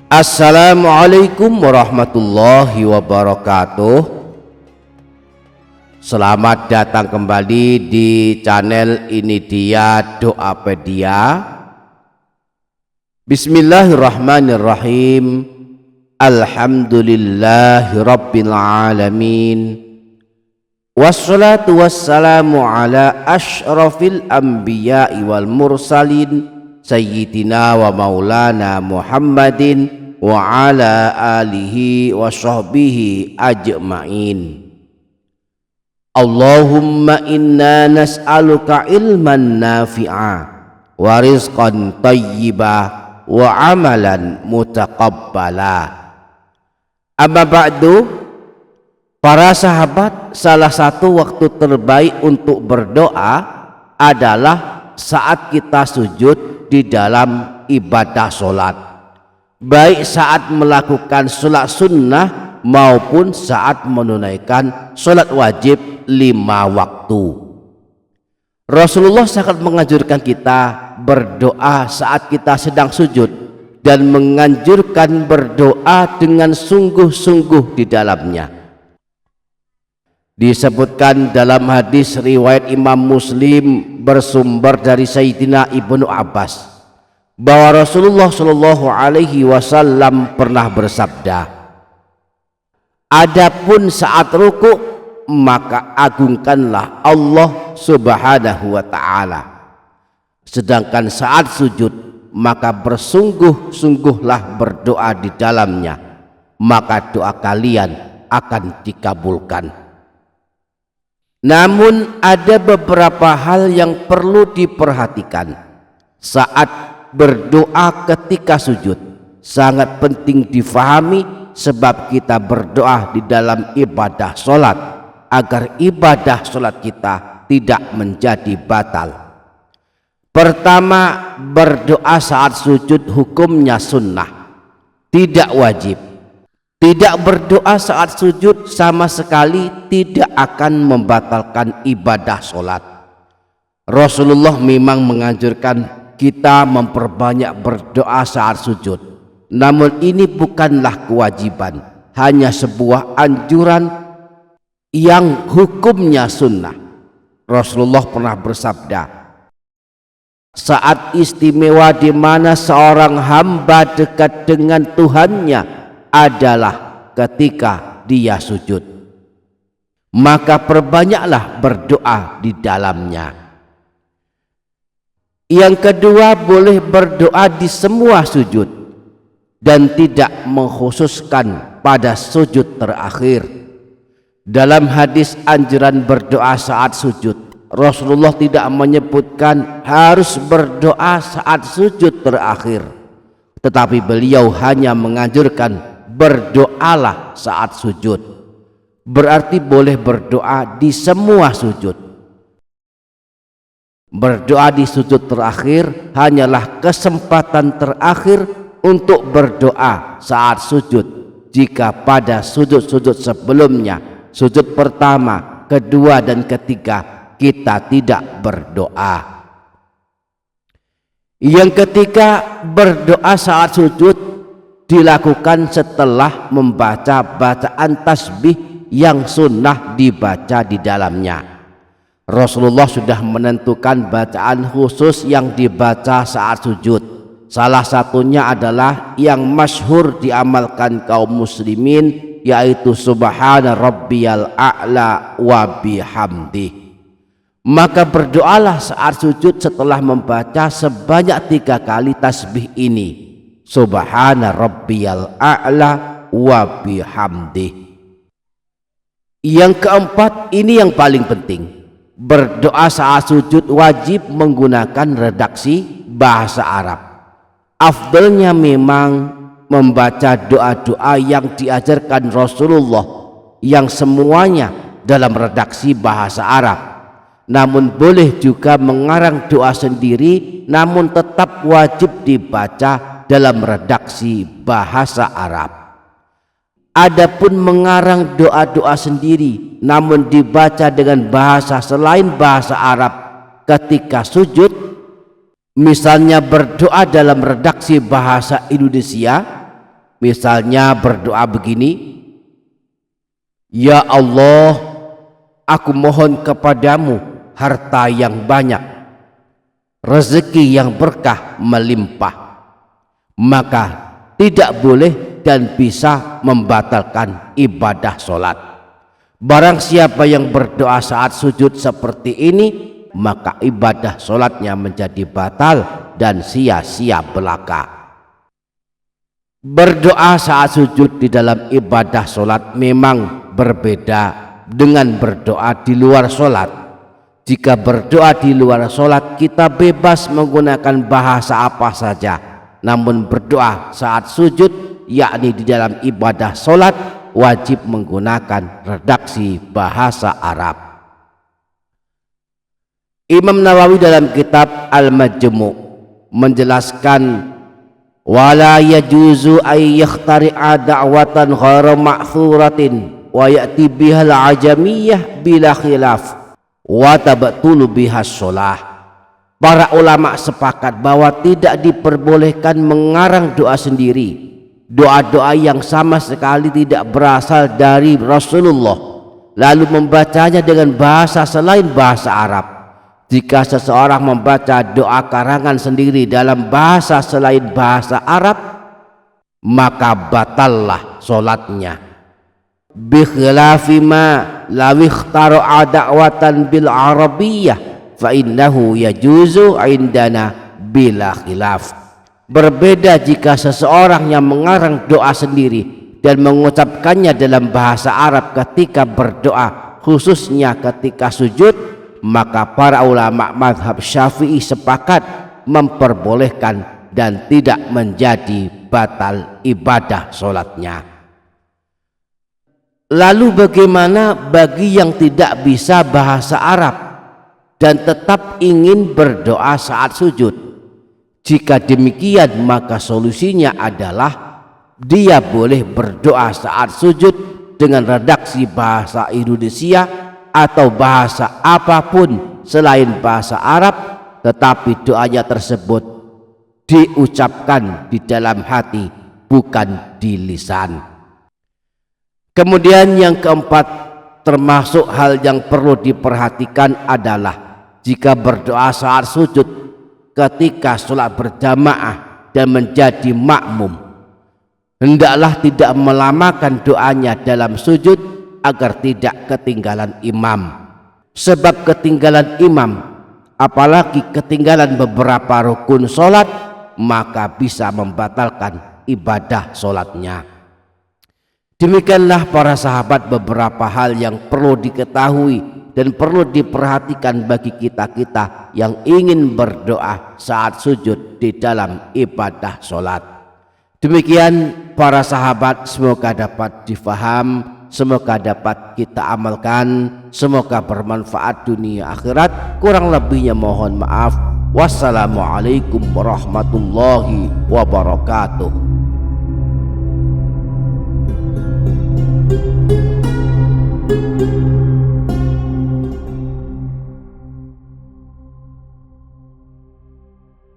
Assalamualaikum warahmatullahi wabarakatuh. Selamat datang kembali di channel ini dia Doapedia. Bismillahirrahmanirrahim. Alhamdulillahirabbil alamin. Wassalatu wassalamu ala asyrafil anbiya'i wal mursalin Sayyidina wa maulana Muhammadin wa ala alihi wa sahbihi ajma'in. Allahumma inna nas'aluka ilman nafi'a wa rizqan tayyiba wa amalan mutaqabbala. Amma ba'du, para sahabat, salah satu waktu terbaik untuk berdoa adalah saat kita sujud di dalam ibadah sholat, baik saat melakukan sholat sunnah maupun saat menunaikan sholat wajib 5 waktu. Rasulullah sangat menganjurkan kita berdoa saat kita sedang sujud dan menganjurkan berdoa dengan sungguh-sungguh di dalamnya. Disebutkan dalam hadis riwayat Imam Muslim bersumber dari Sayyidina Ibnu Abbas bahwa Rasulullah Shallallahu Alaihi Wasallam pernah bersabda, adapun saat ruku maka agungkanlah Allah Subhanahu wa Ta'ala, sedangkan saat sujud maka bersungguh-sungguhlah berdoa di dalamnya, maka doa kalian akan dikabulkan. Namun ada beberapa hal yang perlu diperhatikan saat berdoa ketika sujud. Sangat penting difahami sebab kita berdoa di dalam ibadah sholat agar ibadah sholat kita tidak menjadi batal. Pertama, berdoa saat sujud hukumnya sunnah, tidak wajib. Tidak berdoa saat sujud sama sekali tidak akan membatalkan ibadah sholat. Rasulullah memang menganjurkan kita memperbanyak berdoa saat sujud, namun ini bukanlah kewajiban, hanya sebuah anjuran yang hukumnya sunnah. Rasulullah pernah bersabda, saat istimewa di mana seorang hamba dekat dengan Tuhannya adalah ketika dia sujud, maka perbanyaklah berdoa di dalamnya. Yang kedua, boleh berdoa di semua sujud dan tidak mengkhususkan pada sujud terakhir. Dalam hadis anjuran berdoa saat sujud, Rasulullah tidak menyebutkan harus berdoa saat sujud terakhir, tetapi beliau hanya menganjurkan berdoalah saat sujud. Berarti boleh berdoa di semua sujud. Berdoa di sujud terakhir hanyalah kesempatan terakhir untuk berdoa saat sujud. Jika pada sujud-sujud sebelumnya, sujud pertama, kedua dan ketiga, kita tidak berdoa. Yang ketiga, berdoa saat sujud dilakukan setelah membaca bacaan tasbih yang sunnah dibaca di dalamnya. Rasulullah sudah menentukan bacaan khusus yang dibaca saat sujud. Salah satunya adalah yang masyhur diamalkan kaum muslimin, yaitu Subhana rabbiyal a'la wa bihamdih. Maka berdoalah saat sujud setelah membaca sebanyak 3 kali tasbih ini, Subhana rabbiyal a'la wa bihamdih. Yang keempat, ini yang paling penting. Berdoa saat sujud wajib menggunakan redaksi bahasa Arab. Afdalnya memang membaca doa-doa yang diajarkan Rasulullah yang semuanya dalam redaksi bahasa Arab. Namun boleh juga mengarang doa sendiri, namun tetap wajib dibaca dalam redaksi bahasa Arab. Adapun mengarang doa-doa sendiri namun dibaca dengan bahasa selain bahasa Arab ketika sujud, misalnya berdoa dalam redaksi bahasa Indonesia Misalnya berdoa begini, ya Allah, aku mohon kepadamu harta yang banyak, rezeki yang berkah melimpah. Maka tidak boleh dan bisa membatalkan ibadah sholat. Barang siapa yang berdoa saat sujud seperti ini, maka ibadah sholatnya menjadi batal dan sia-sia belaka. Berdoa saat sujud di dalam ibadah sholat memang berbeda dengan berdoa di luar sholat. Jika berdoa di luar sholat, kita bebas menggunakan bahasa apa saja. Namun berdoa saat sujud, yakni di dalam ibadah sholat, wajib menggunakan redaksi bahasa Arab. Imam Nawawi dalam kitab Al-Majmu' menjelaskan, wala yajuzu ay yakhtari'a da'watan ghairu ma'thuratin wa ya'ti bihal ajamiyah bila khilaf wa tabatulu bihas sholah. Para ulama sepakat bahwa tidak diperbolehkan mengarang doa sendiri, doa-doa yang sama sekali tidak berasal dari Rasulullah, lalu membacanya dengan bahasa selain bahasa Arab. Jika seseorang membaca doa karangan sendiri dalam bahasa selain bahasa Arab, maka batallah sholatnya. Bikhilafi ma law ikhtara'a da'watan bil arabiyyah fa innahu yajuzu indana bila khilaf. Berbeda jika seseorang yang mengarang doa sendiri dan mengucapkannya dalam bahasa Arab ketika berdoa, khususnya ketika sujud, maka para ulama mazhab Syafi'i sepakat memperbolehkan dan tidak menjadi batal ibadah sholatnya. Lalu bagaimana bagi yang tidak bisa bahasa Arab dan tetap ingin berdoa saat sujud? Jika demikian, maka solusinya adalah dia boleh berdoa saat sujud dengan redaksi bahasa Indonesia atau bahasa apapun selain bahasa Arab, tetapi doanya tersebut diucapkan di dalam hati, bukan di lisan. Kemudian yang keempat, termasuk hal yang perlu diperhatikan adalah jika berdoa saat sujud ketika sholat berjamaah dan menjadi makmum, hendaklah tidak melamakan doanya dalam sujud agar tidak ketinggalan imam. Sebab ketinggalan imam, apalagi ketinggalan beberapa rukun sholat, maka bisa membatalkan ibadah sholatnya. Demikianlah para sahabat beberapa hal yang perlu diketahui dan perlu diperhatikan bagi kita-kita yang ingin berdoa saat sujud di dalam ibadah sholat. Demikian para sahabat, semoga dapat difaham, semoga dapat kita amalkan, semoga bermanfaat dunia akhirat. Kurang lebihnya mohon maaf. Wassalamualaikum warahmatullahi wabarakatuh.